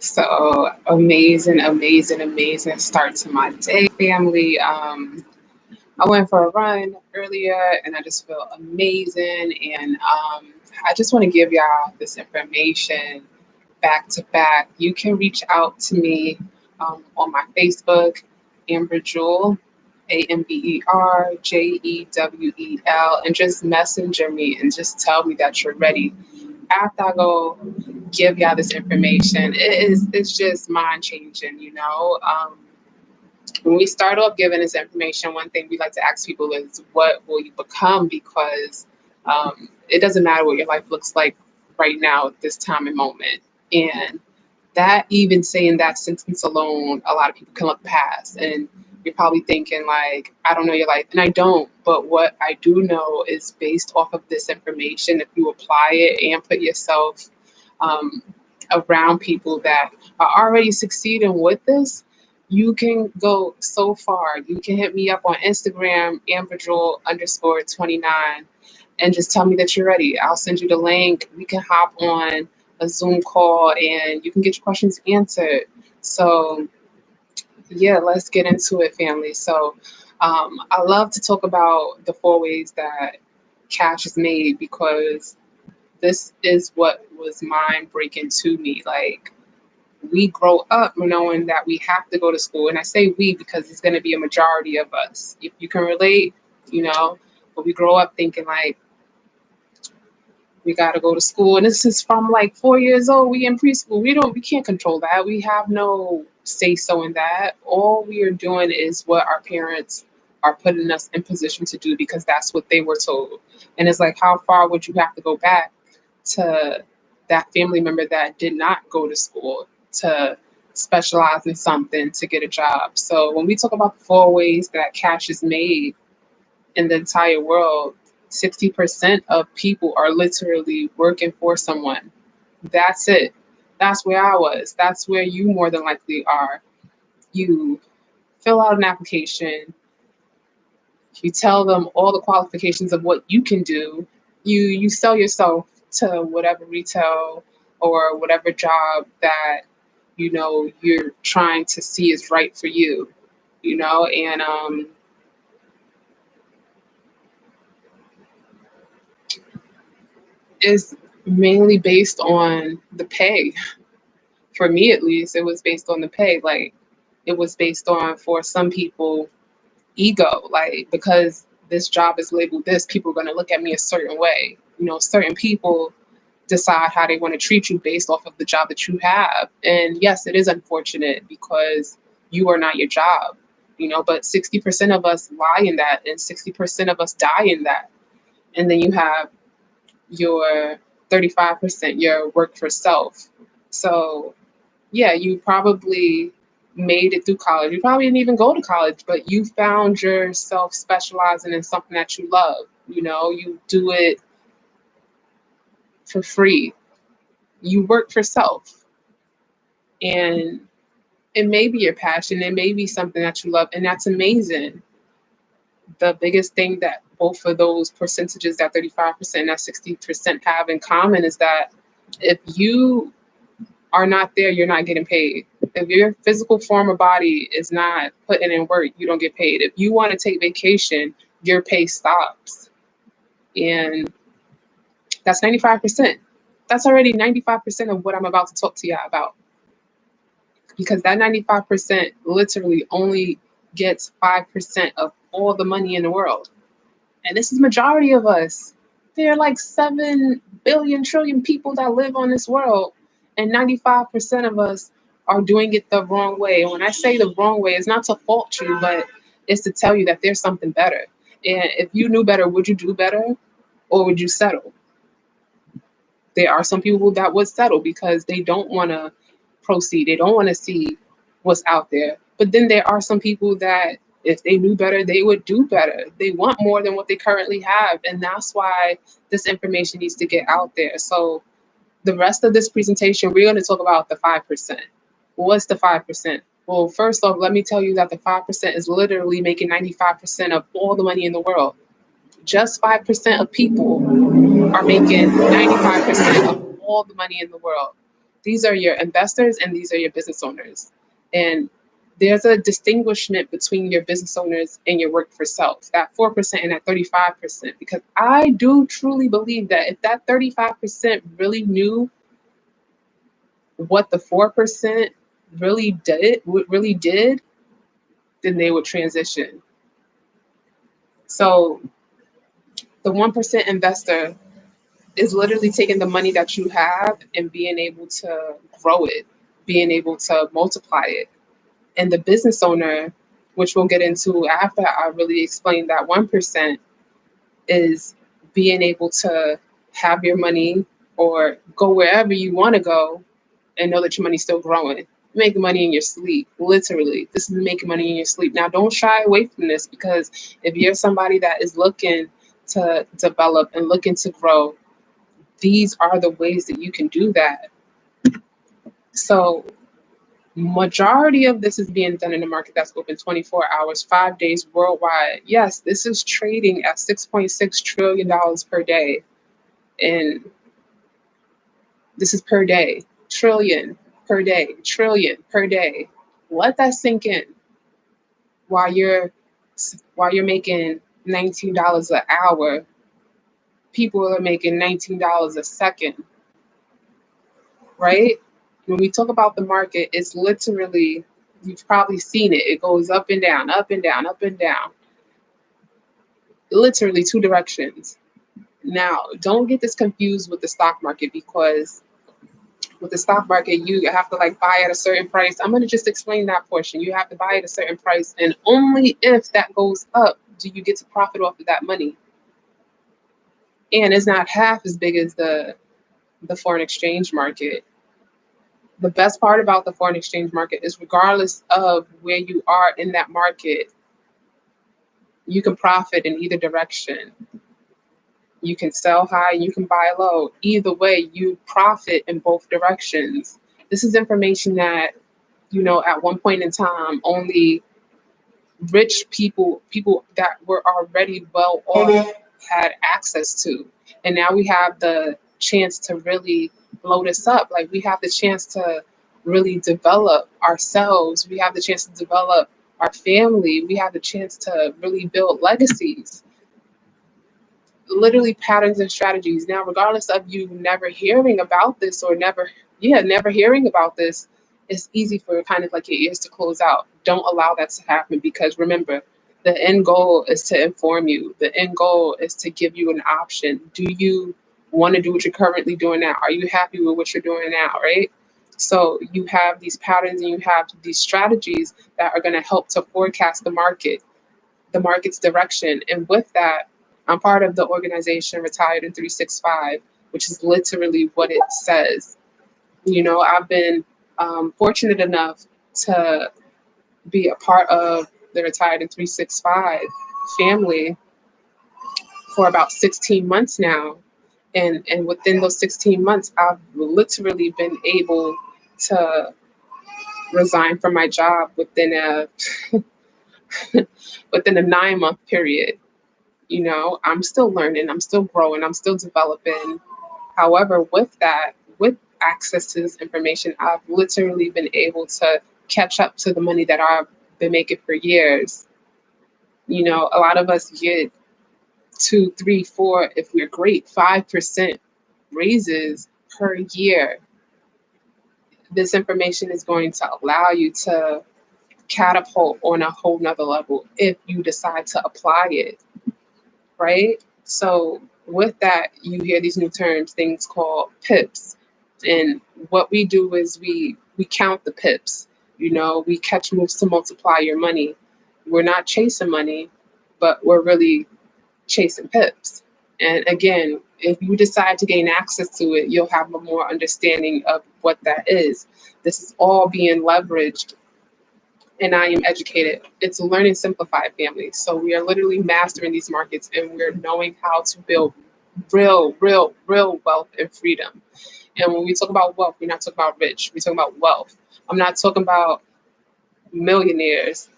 So amazing, amazing, amazing start to my day, family. I went for a run earlier and I just feel amazing. And I just want to give y'all this information back to back. You can reach out to me on my Facebook, Amber Jewel, AMBERJEWEL, and just messenger me and just tell me that you're ready. After I go give y'all this information, it's just mind changing, you know. When we start off giving this information, one thing we like to ask people is, what will you become? Because it doesn't matter what your life looks like right now at this time and moment. And that, even saying that sentence alone, a lot of people can look past. And you're probably thinking, like, I don't know your life. And I don't. But what I do know is, based off of this information, if you apply it and put yourself um, around people that are already succeeding with this, you can go so far. You can hit me up on Instagram, amberjewel_29, and just tell me that you're ready. I'll send you the link. We can hop on a Zoom call and you can get your questions answered. So, yeah, let's get into it, family. So, I love to talk about the four ways that cash is made, because this is what was mind breaking to me. Like, we grow up knowing that we have to go to school. And I say we because it's going to be a majority of us. If you can relate, you know, but we grow up thinking, like, we got to go to school. And this is from like 4 years old. We in preschool. We can't control that. We have no say so in that. All we are doing is what our parents are putting us in position to do, because that's what they were told. And it's like, how far would you have to go back to that family member that did not go to school to specialize in something to get a job? So when we talk about the four ways that cash is made in the entire world, 60% of people are literally working for someone. That's it. That's where I was. That's where you more than likely are. You fill out an application, you tell them all the qualifications of what you can do. You sell yourself to whatever retail or whatever job that you're trying to see is right for you. And is mainly based on the pay. For me, at least, it was based on the pay. Like, it was based on, for some people, ego. Like, because this job is labeled this, people are going to look at me a certain way. Certain people decide how they want to treat you based off of the job that you have. And yes, it is unfortunate because you are not your job, but 60% of us lie in that, and 60% of us die in that. And then you have your 35%, your work for self. So, yeah, you probably made it through college. You probably didn't even go to college, but you found yourself specializing in something that you love. You do it for free. You work for self. And it may be your passion. It may be something that you love, and that's amazing. The biggest thing that both of those percentages, that 35%, that 60%, have in common is that if you are not there, you're not getting paid. If your physical form of body is not putting in work, you don't get paid. If you want to take vacation, your pay stops. And that's 95%. That's already 95% of what I'm about to talk to y'all about. Because that 95% literally only gets 5% of all the money in the world. And this is majority of us. There are like 7 billion trillion people that live on this world, and 95% of us are doing it the wrong way. And when I say the wrong way, it's not to fault you, but it's to tell you that there's something better. And if you knew better, would you do better, or would you settle? There are some people that would settle because they don't want to proceed. They don't want to see what's out there. But then there are some people that, if they knew better, they would do better. They want more than what they currently have. And that's why this information needs to get out there. So the rest of this presentation, we're going to talk about the 5%. What's the 5%? Well, first off, let me tell you that the 5% is literally making 95% of all the money in the world. Just 5% of people are making 95% of all the money in the world. These are your investors and these are your business owners. And there's a distinguishment between your business owners and your work for self, that 4% and that 35%. Because I do truly believe that if that 35% really knew what the 4% really did, then they would transition. So the 1% investor is literally taking the money that you have and being able to grow it, being able to multiply it. And the business owner, which we'll get into after I really explain that 1%, is being able to have your money or go wherever you want to go and know that your money's still growing. Making money in your sleep, literally. This is making money in your sleep. Now, don't shy away from this, because if you're somebody that is looking to develop and looking to grow, these are the ways that you can do that. So majority of this is being done in a market that's open 24 hours, 5 days worldwide. Yes, this is trading at $6.6 trillion per day. And this is per day, trillion per day, trillion per day. Let that sink in while you're making $19 an hour. People are making $19 a second, right? When we talk about the market, it's literally, you've probably seen it. It goes up and down, up and down, up and down. Literally two directions. Now, don't get this confused with the stock market, because with the stock market, you have to like buy at a certain price. I'm going to just explain that portion. You have to buy at a certain price, and only if that goes up do you get to profit off of that money. And it's not half as big as the foreign exchange market. The best part about the foreign exchange market is, regardless of where you are in that market, you can profit in either direction. You can sell high, you can buy low. Either way, you profit in both directions. This is information that, at one point in time, only rich people that were already well off, had access to. And now we have the chance to really blow this up. Like, we have the chance to really develop ourselves. We have the chance to develop our family. We have the chance to really build legacies. Literally patterns and strategies. Now, regardless of you never hearing about this or never hearing about this, it's easy for kind of like your ears to close out. Don't allow that to happen, because remember, the end goal is to inform you. The end goal is to give you an option. Do you want to do what you're currently doing now? Are you happy with what you're doing now, right? So you have these patterns and you have these strategies that are going to help to forecast the market's direction. And with that, I'm part of the organization Retired in 365, which is literally what it says. I've been fortunate enough to be a part of the Retired in 365 family for about 16 months now. And within those 16 months, I've literally been able to resign from my job within a within a 9-month period. I'm still learning, I'm still growing, I'm still developing. However, with access to this information, I've literally been able to catch up to the money that I've been making for years. A lot of us get 2, 3, 4, if we're great, 5% raises per year. This information is going to allow you to catapult on a whole nother level if you decide to apply it, right? So with that, you hear these new terms, things called pips. And what we do is we count the pips. We catch moves to multiply your money. We're not chasing money, but we're really chasing pips. And again, if you decide to gain access to it, you'll have a more understanding of what that is. This is all being leveraged, and I am educated. It's a Learn and Simplify family. So we are literally mastering these markets, and we're knowing how to build real wealth and freedom. And when we talk about wealth, we're not talking about rich. We're talking about wealth. I'm not talking about millionaires.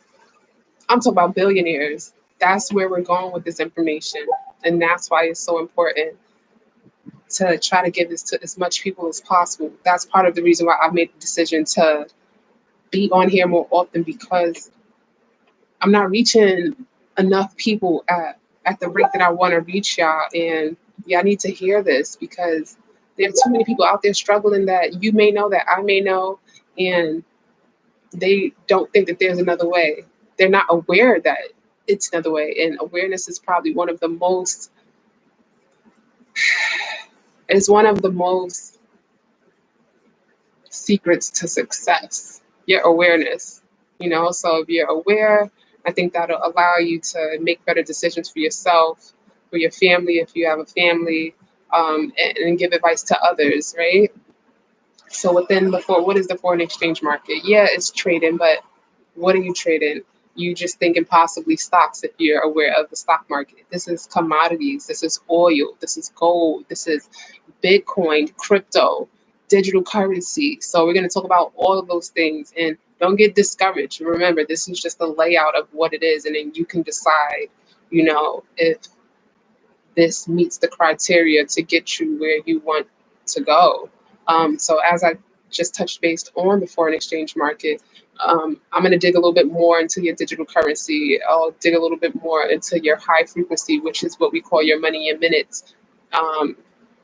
I'm talking about billionaires. That's where we're going with this information. And that's why it's so important to try to give this to as much people as possible. That's part of the reason why I've made the decision to be on here more often, because I'm not reaching enough people at the rate that I want to reach y'all. And y'all need to hear this, because there are too many people out there struggling that you may know, that I may know, and they don't think that there's another way. They're not aware that it's another way. And awareness is probably one of the most secrets to success. Your awareness, so if you're aware, I think that'll allow you to make better decisions for yourself, for your family, if you have a family, and give advice to others, right? So what is the foreign exchange market? Yeah, it's trading, but what are you trading? You just thinking possibly stocks if you're aware of the stock market. This is commodities, this is oil, this is gold, this is Bitcoin, crypto, digital currency. So we're going to talk about all of those things, and don't get discouraged. Remember, this is just a layout of what it is, and then you can decide, if this meets the criteria to get you where you want to go. So as I just touched base on the foreign exchange market, I'm going to dig a little bit more into your digital currency. I'll dig a little bit more into your high frequency, which is what we call your money in minutes,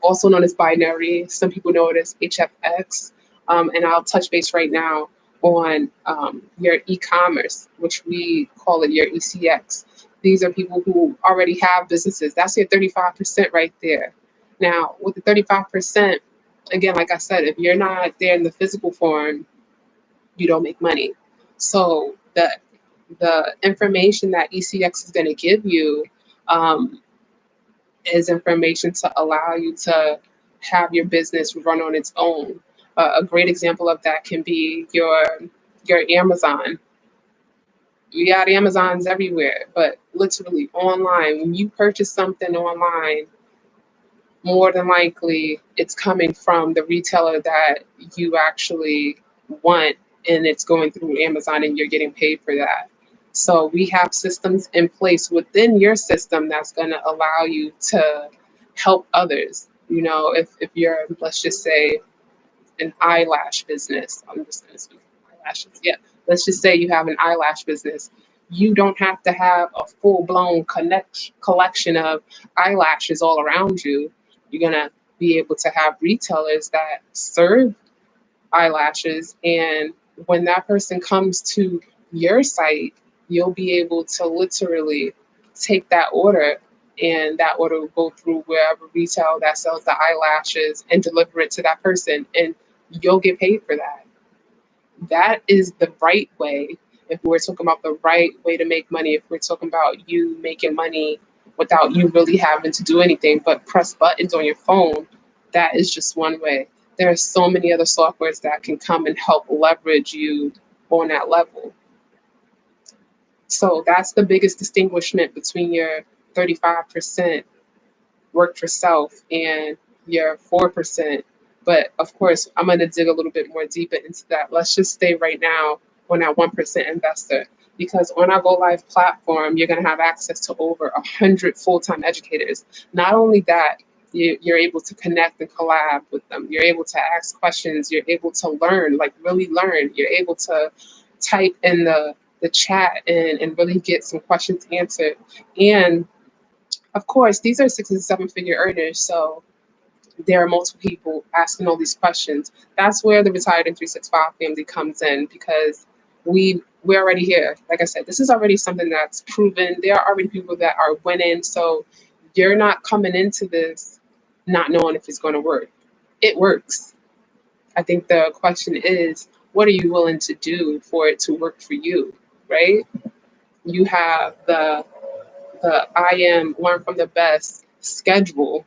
also known as binary. Some people know it as HFX. And I'll touch base right now on your e-commerce, which we call it your ECX. These are people who already have businesses. That's your 35% right there. Now, with the 35%, again, like I said, if you're not there in the physical form, you don't make money. So the information that ECX is going to give you um, is information to allow you to have your business run on its own. A great example of that can be your Amazon. We got Amazons everywhere, but literally online. When you purchase something online, more than likely it's coming from the retailer that you actually want, and it's going through Amazon and you're getting paid for that. So we have systems in place within your system that's going to allow you to help others. If you're, let's just say, an eyelash business. I'm just going to speak eyelashes. Yeah. Let's just say you have an eyelash business. You don't have to have a full blown collection of eyelashes all around you. You're going to be able to have retailers that serve eyelashes. And when that person comes to your site, you'll be able to literally take that order, and that order will go through wherever retail that sells the eyelashes and deliver it to that person. And you'll get paid for that. That is the right way. If we're talking about the right way to make money, if we're talking about you making money without you really having to do anything but press buttons on your phone, that is just one way. There are so many other softwares that can come and help leverage you on that level. So that's the biggest distinguishment between your 35% work for self and your 4%. But of course, I'm going to dig a little bit more deeper into that. Let's just stay right now on that 1% investor, because on our Go Live platform, you're going to have access to over 100 full-time educators. Not only that, you're able to connect and collab with them. You're able to ask questions. You're able to learn, like really learn. You're able to type in the chat and really get some questions answered. And of course, these are 6 and 7 figure earners, so there are multiple people asking all these questions. That's where the Retired in 365 family comes in, because we're already here. Like I said, this is already something that's proven. There are already people that are winning, so you're not coming into this not knowing if it's going to work. It works. I think the question is, what are you willing to do for it to work for you, right? You have the I am learn from the best schedule.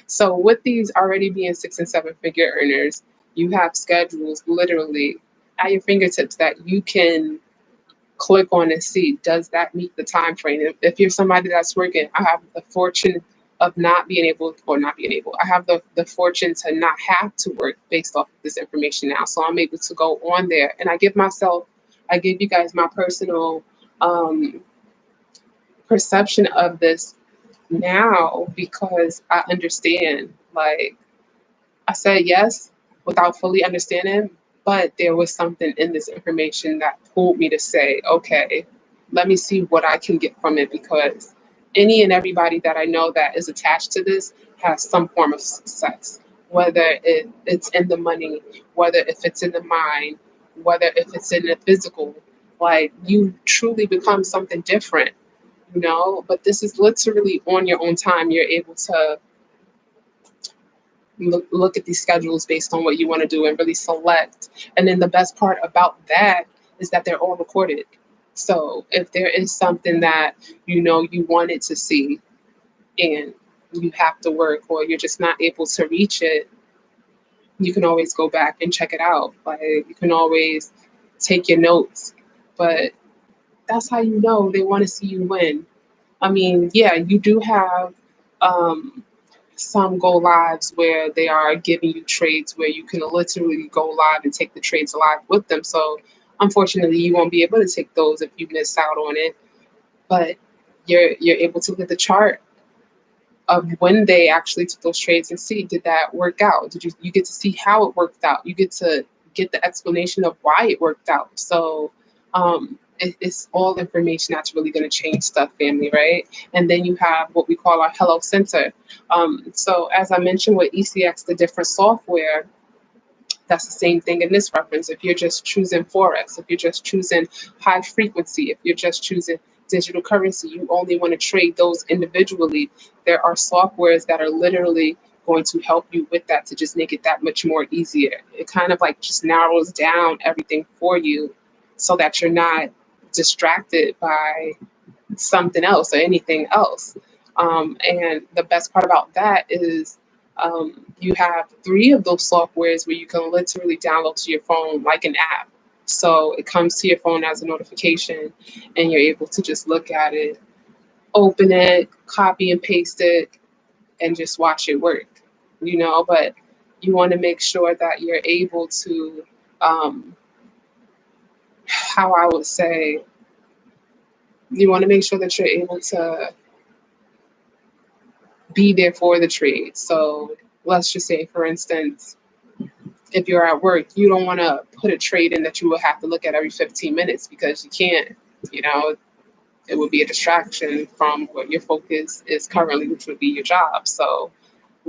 So with these already being 6 and 7 figure earners, you have schedules literally at your fingertips that you can click on and see, does that meet the time frame? If you're somebody that's working, I have the fortune of not being able, or not being able, I have the fortune to not have to work based off of this information now. So I'm able to go on there, and I give you guys my personal perception of this now, because I understand Like, I said yes without fully understanding, but there was something in this information that pulled me to say, okay, let me see what I can get from it, because any and everybody that I know that is attached to this has some form of success, whether it's in the money, whether if it's in the mind, whether if it's in the physical. Like, you truly become something different, but this is literally on your own time. You're able to look at these schedules based on what you want to do and really select. And then the best part about that is that they're all recorded. So if there is something that you wanted to see and you have to work, or you're just not able to reach it, you can always go back and check it out. Like, you can always take your notes. But that's how they want to see you win. I mean, yeah, you do have um, some go lives where they are giving you trades where you can literally go live and take the trades live with them. So unfortunately, you won't be able to take those if you miss out on it. But you're able to look at the chart of when they actually took those trades and see, did that work out? Did you get to see how it worked out? You get to get the explanation of why it worked out. So it's all information that's really going to change stuff, family, right? And then you have what we call our Hello Center. So as I mentioned with ECX, the different software, that's the same thing in this reference. If you're just choosing Forex, if you're just choosing high frequency, if you're just choosing digital currency, you only want to trade those individually. There are softwares that are literally going to help you with that to just make it that much more easier. It kind of like just narrows down everything for you so that you're not distracted by something else or anything else. And the best part about that is you have three of those softwares where you can literally download to your phone like an app. So it comes to your phone as a notification, and you're able to just look at it, open it, copy and paste it, and just watch it work. But you want to make sure that you're able to, how I would say, you want to make sure that you're able to be there for the trade. So let's just say, for instance, if you're at work, you don't want to put a trade in that you will have to look at every 15 minutes because you can't, you know, it would be a distraction from what your focus is currently, which would be your job. So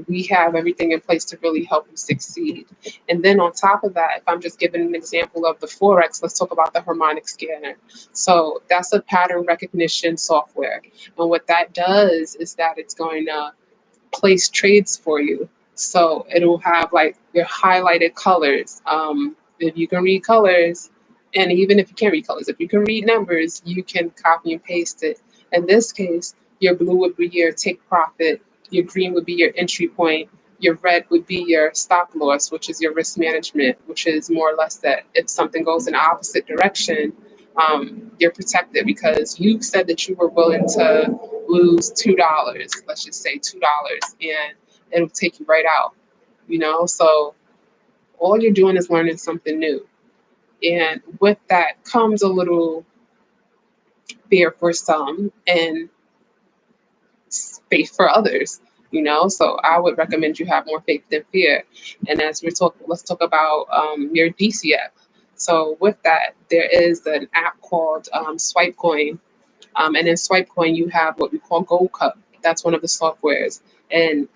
we have everything in place to really help you succeed. And then on top of that, if I'm just giving an example of the Forex, let's talk about the harmonic scanner. So that's a pattern recognition software. And what that does is that it's going to place trades for you. So it'll have like your highlighted colors. If you can read colors, and even if you can't read colors, if you can read numbers, you can copy and paste it. In this case, your blue would be your take profit, your green would be your entry point, your red would be your stop loss, which is your risk management, which is more or less that if something goes in the opposite direction, you're protected because you said that you were willing to lose $2, let's just say $2, and it'll take you right out. So all you're doing is learning something new. And with that comes a little fear for some and faith for others. So I would recommend you have more faith than fear. And as we're talking, let's talk about your DCF. So with that, there is an app called SwipeCoin. And in SwipeCoin, you have what we call Gold Cup. That's one of the softwares. And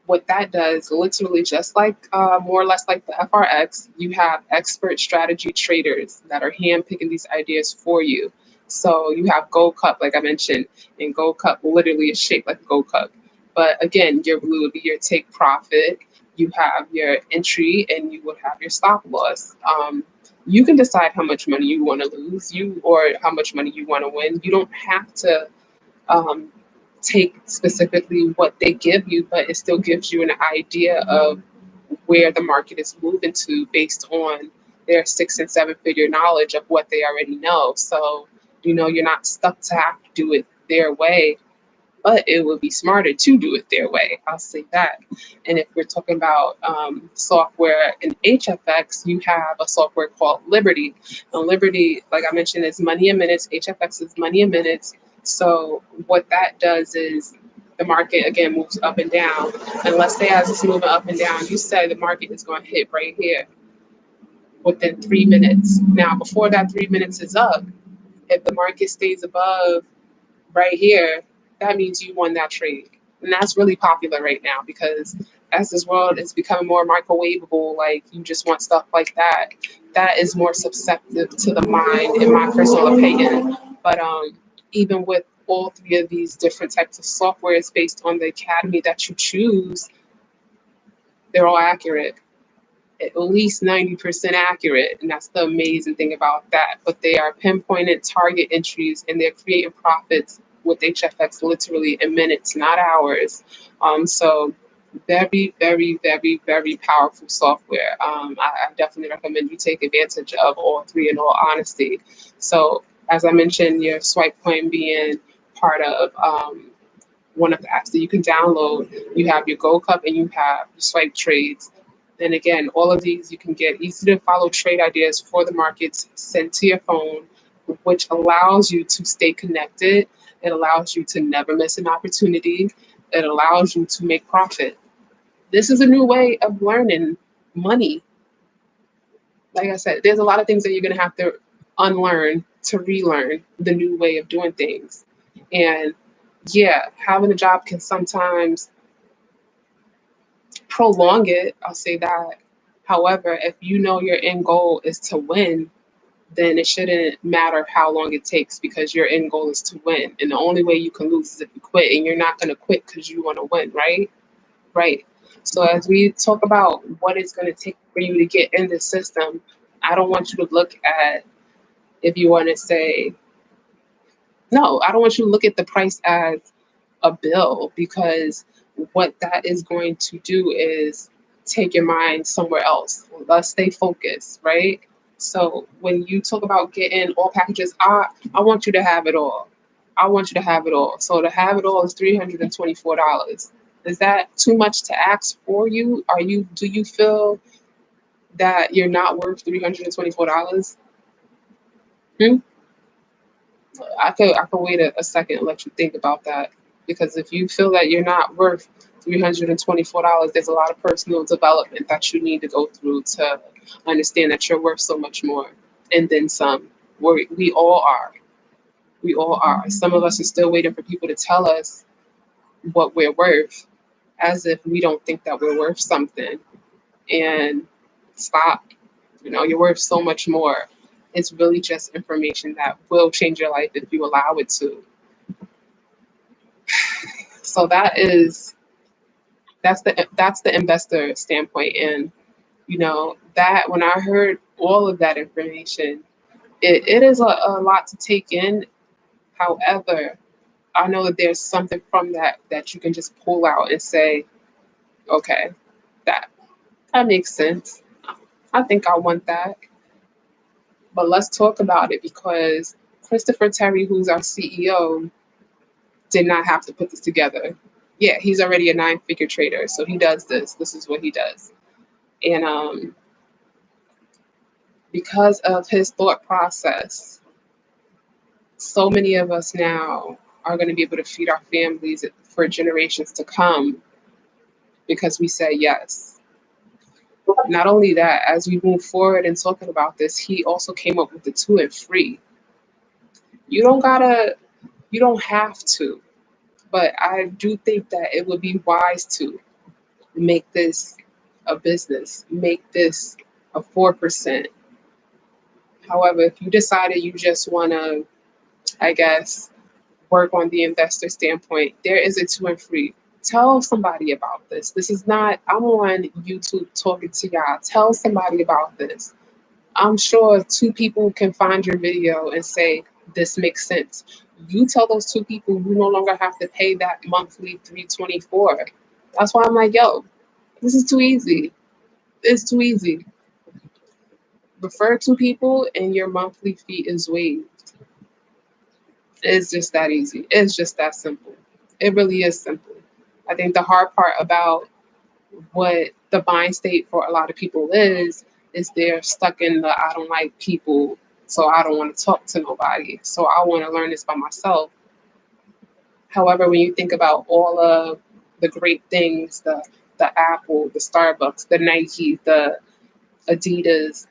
what that does, literally just like more or less like the FRX, you have expert strategy traders that are handpicking these ideas for you. So you have Gold Cup, like I mentioned, and Gold Cup literally is shaped like a Gold Cup. But again, your blue would be your take profit. You have your entry, and you would have your stop loss. You can decide how much money you want to lose, or how much money you want to win. You don't have to um, take specifically what they give you, but it still gives you an idea of where the market is moving to based on their 6 and 7 figure knowledge of what they already know. So, you're not stuck to have to do it their way, but it would be smarter to do it their way. I'll say that. And if we're talking about software in HFX, you have a software called Liberty. And Liberty, like I mentioned, is money in minutes. HFX is money in minutes. So what that does is the market again moves up and down. And let's say as it's moving up and down, you say the market is going to hit right here within 3 minutes. Now, before that 3 minutes is up, if the market stays above right here, that means you won that trade. And that's really popular right now because as this world is becoming more microwavable, like you just want stuff like that, that is more susceptible to the mind, in my personal opinion. But even with all three of these different types of software, it's based on the academy that you choose, they're all accurate. At least 90% accurate, and that's the amazing thing about that. But they are pinpointed target entries, and they're creating profits with HFX literally in minutes, not hours. So very, very, very, very powerful software. I definitely recommend you take advantage of all three in all honesty. So as I mentioned, your swipe coin being part of one of the apps that you can download. You have your Gold Cup and you have your swipe trades. And again, all of these you can get easy to follow trade ideas for the markets sent to your phone, which allows you to stay connected. It allows you to never miss an opportunity. It allows you to make profit. This is a new way of learning money. Like I said, there's a lot of things that you're going to have to unlearn to relearn the new way of doing things. And yeah, having a job can sometimes prolong it. I'll say that. However, if you know your end goal is to win, then it shouldn't matter how long it takes because your end goal is to win. And the only way you can lose is if you quit, and you're not going to quit because you want to win, right? Right. So as we talk about what it's going to take for you to get in the system, I don't want you to look at, if you want to say, no, I don't want you to look at the price as a bill, because what that is going to do is take your mind somewhere else. Let's stay focused, right? So when you talk about getting all packages, I want you to have it all. I want you to have it all. So to have it all is $324. Is that too much to ask for you? Do you feel that you're not worth $324? Hmm? I could wait a second and let you think about that. Because if you feel that you're not worth $324, there's a lot of personal development that you need to go through to understand that you're worth so much more. And then some. We all are. We all are. Some of us are still waiting for people to tell us what we're worth, as if we don't think that we're worth something. And stop. You're worth so much more. It's really just information that will change your life if you allow it to. So that's the investor standpoint. And that when I heard all of that information, it is a lot to take in. However, I know that there's something from that you can just pull out and say, okay, that that makes sense. I think I want that. But let's talk about it, because Christopher Terry, who's our CEO, did not have to put this together. Yeah, he's already a nine-figure trader, so he does this. This is what he does. And because of his thought process, so many of us now are going to be able to feed our families for generations to come because we say yes. Not only that, as we move forward and talking about this, he also came up with the 2 and free. You don't gotta, you don't have to, but I do think that it would be wise to make this a business, make this a 4%. However, if you decided you just want to, I guess, work on the investor standpoint, there is a 2 and free. Tell somebody about this. This is not, I'm on YouTube talking to y'all. Tell somebody about this. I'm sure 2 people can find your video and say, this makes sense. You tell those 2 people you no longer have to pay that monthly 324. That's why I'm like, yo, this is too easy. It's too easy. Refer 2 people and your monthly fee is waived. It's just that easy. It's just that simple. It really is simple. I think the hard part about what the mind state for a lot of people is they're stuck in the I don't like people, so I don't want to talk to nobody. So I want to learn this by myself. However, when you think about all of the great things, the Apple, the Starbucks, the Nike, the Adidas,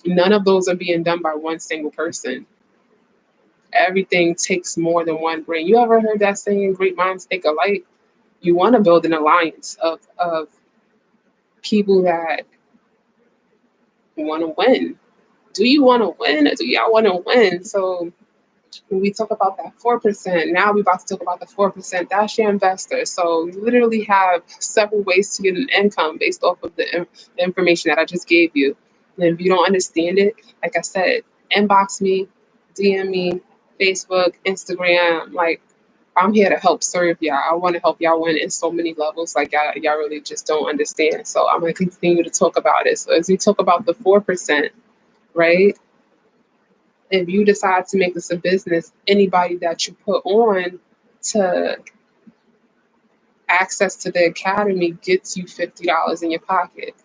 none of those are being done by one single person. Everything takes more than one brain. You ever heard that saying, great minds think alike? You want to build an alliance of people that want to win. Do you want to win or do y'all want to win? So when we talk about that 4%, now we're about to talk about the 4%. That's your investor. So you literally have several ways to get an income based off of the information that I just gave you. And if you don't understand it, like I said, inbox me, DM me, Facebook, Instagram. Like, I'm here to help serve y'all. I want to help y'all win in so many levels. Like, y'all really just don't understand. So I'm going to continue to talk about it. So as we talk about the 4%, right? If you decide to make this a business, anybody that you put on to access to the academy gets you $50 in your pocket.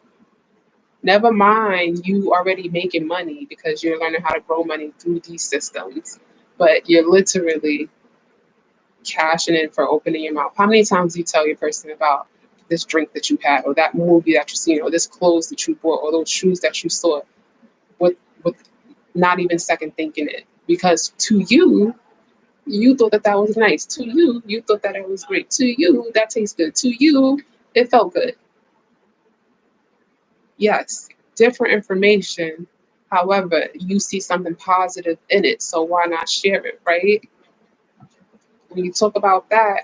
Never mind you already making money because you're learning how to grow money through these systems, but you're literally cashing in for opening your mouth. How many times do you tell your person about this drink that you had, or that movie that you seen, or this clothes that you bought, or those shoes that you saw, with not even second thinking it? Because to you, you thought that that was nice. To you, you thought that it was great. To you, that tastes good. To you, it felt good. Yes, different information. However, you see something positive in it, so why not share it, right? When you talk about that,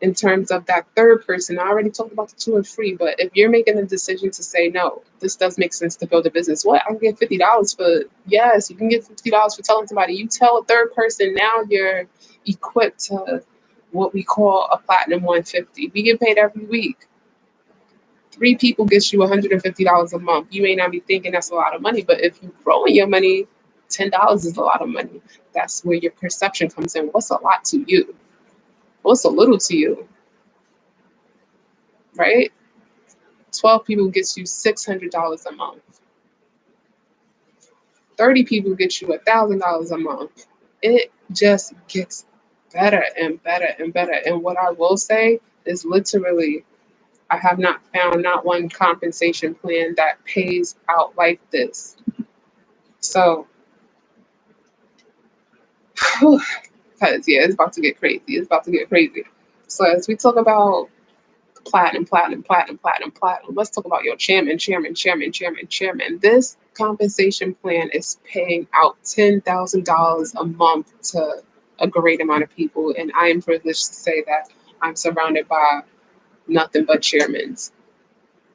in terms of that third person, I already talked about the two and three, but if you're making a decision to say, no, this does make sense to build a business, what? I can get $50 for, yes, you can get $50 for telling somebody. You tell a third person, now you're equipped to what we call a platinum 150. We get paid every week. Three people gets you $150 a month. You may not be thinking that's a lot of money, but if you grow in your money, $10 is a lot of money. That's where your perception comes in. What's a lot to you? What's a little to you, right? 12 people gets you $600 a month. 30 people get you $1,000 a month. It just gets better and better and better. And what I will say is literally, I have not found not one compensation plan that pays out like this. So, because yeah, it's about to get crazy. It's about to get crazy. So as we talk about platinum, platinum, platinum, platinum, platinum. Let's talk about your chairman. This compensation plan is paying out $10,000 a month to a great amount of people. And I am privileged to say that I'm surrounded by nothing but chairmans.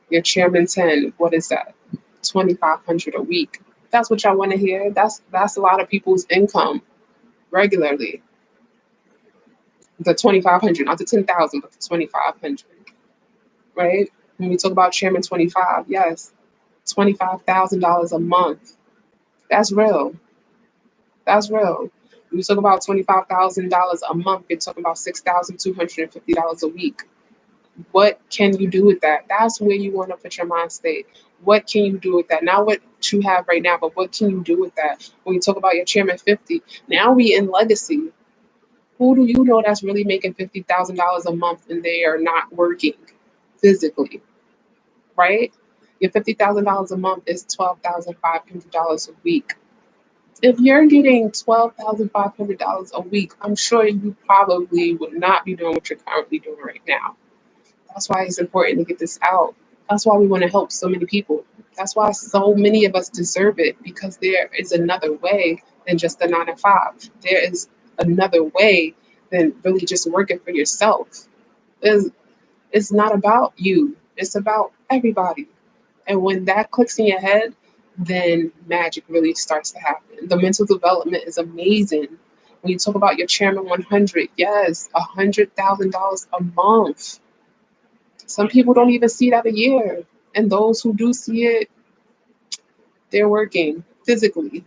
Your chairman 10, what is that? 2,500 a week. That's what y'all want to hear. That's a lot of people's income regularly. The 2,500, not the 10,000, but the 2,500. Right? When we talk about Chairman 25, yes, $25,000 a month. That's real. That's real. When we talk about $25,000 a month, you're talking about $6,250 a week. What can you do with that? That's where you want to put your mind state. What can you do with that? Not what you have right now, but what can you do with that? When you talk about your Chairman 50, now we in legacy. Who do you know that's really making $50,000 a month and they are not working physically? Right? Your $50,000 a month is $12,500 a week. If you're getting $12,500 a week, I'm sure you probably would not be doing what you're currently doing right now. That's why it's important to get this out. That's why we want to help so many people. That's why so many of us deserve it, because there is another way than just the 9 to 5. There is another way than really just working for yourself. It's, it's not about you, it's about everybody. And when that clicks in your head, then magic really starts to happen. The mental development is amazing. When you talk about your Chairman 100, yes, $100,000 a month. Some people don't even see that a year. And those who do see it, they're working physically,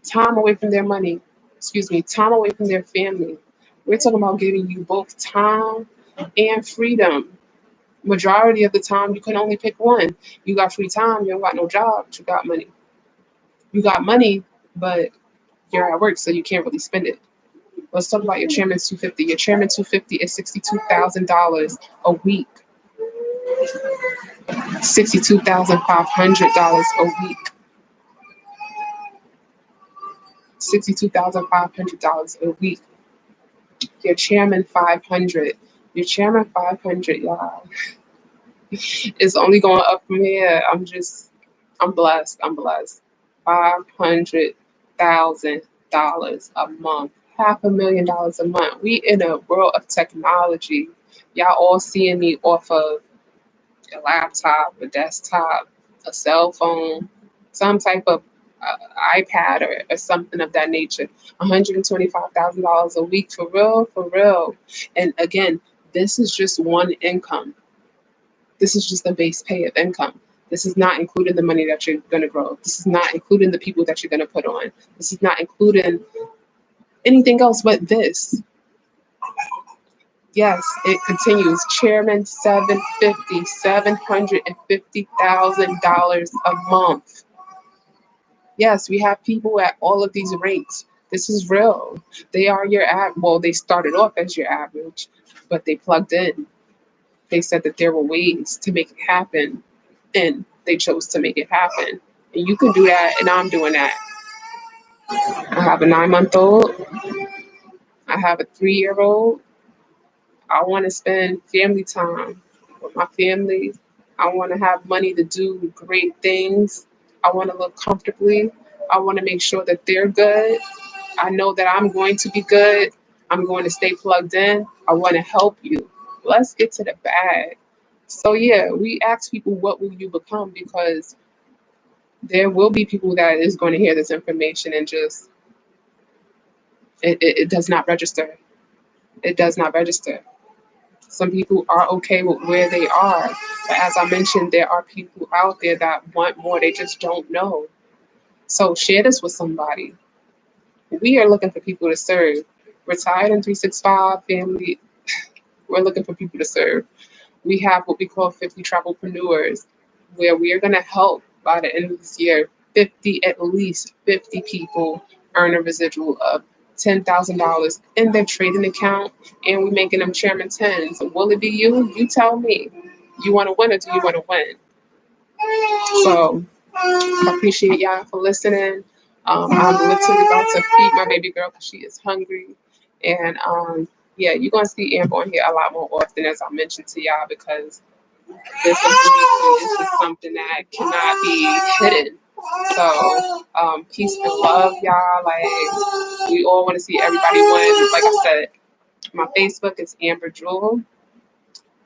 time away from their money, excuse me, time away from their family. We're talking about giving you both time and freedom. Majority of the time, you can only pick one. You got free time, you don't got no job, but you got money. You got money, but you're at work, so you can't really spend it. Let's talk about your chairman's 250. Your chairman 250 is $62,000 a week. $62,500 a week. $62,500 a week. Your chairman 500. Your chairman 500, y'all. It's only going up from here. I'm blessed. I'm blessed. $500,000 a month. $500,000 a month. We in a world of technology. Y'all all seeing me off of a laptop, a desktop, a cell phone, some type of iPad or something of that nature. $125,000 a week, for real, for real. And again, this is just one income. This is just the base pay of income. This is not including the money that you're going to grow. This is not including the people that you're going to put on. This is not including anything else but this. Yes, it continues. Chairman 750, $750,000 a month. Yes, we have people at all of these rates. This is real. They are your well, they started off as your average, but they plugged in. They said that there were ways to make it happen, and they chose to make it happen. And you can do that, and I'm doing that. I have a 9-month-old. I have a 3-year-old. I want to spend family time with my family. I want to have money to do great things. I want to live comfortably. I want to make sure that they're good. I know that I'm going to be good. I'm going to stay plugged in. I want to help you. Let's get to the bag. So yeah, we ask people, what will you become? Because there will be people that is going to hear this information and just, it does not register. It does not register. Some people are okay with where they are. But as I mentioned, there are people out there that want more. They just don't know. So share this with somebody. We are looking for people to serve. Retired in 365 family, we're looking for people to serve. We have what we call 50 travelpreneurs, where we are going to help by the end of this year, at least 50 people earn a residual of $10,000 in their trading account, and we're making them chairman 10s. Will it be you? You tell me. You want to win, or do you want to win? So I appreciate y'all for listening. I'm literally about to feed my baby girl because she is hungry. And yeah, you're going to see Amber on here a lot more often, as I mentioned to y'all, because this information is just something that cannot be hidden. So peace and love, y'all. Like, we all want to see everybody win. Like I said, my Facebook is Amber Jewel.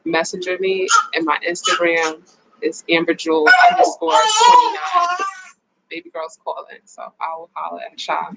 Messenger me, and my Instagram is Amber Jewel _29. Baby girl's calling, so I will holler at y'all.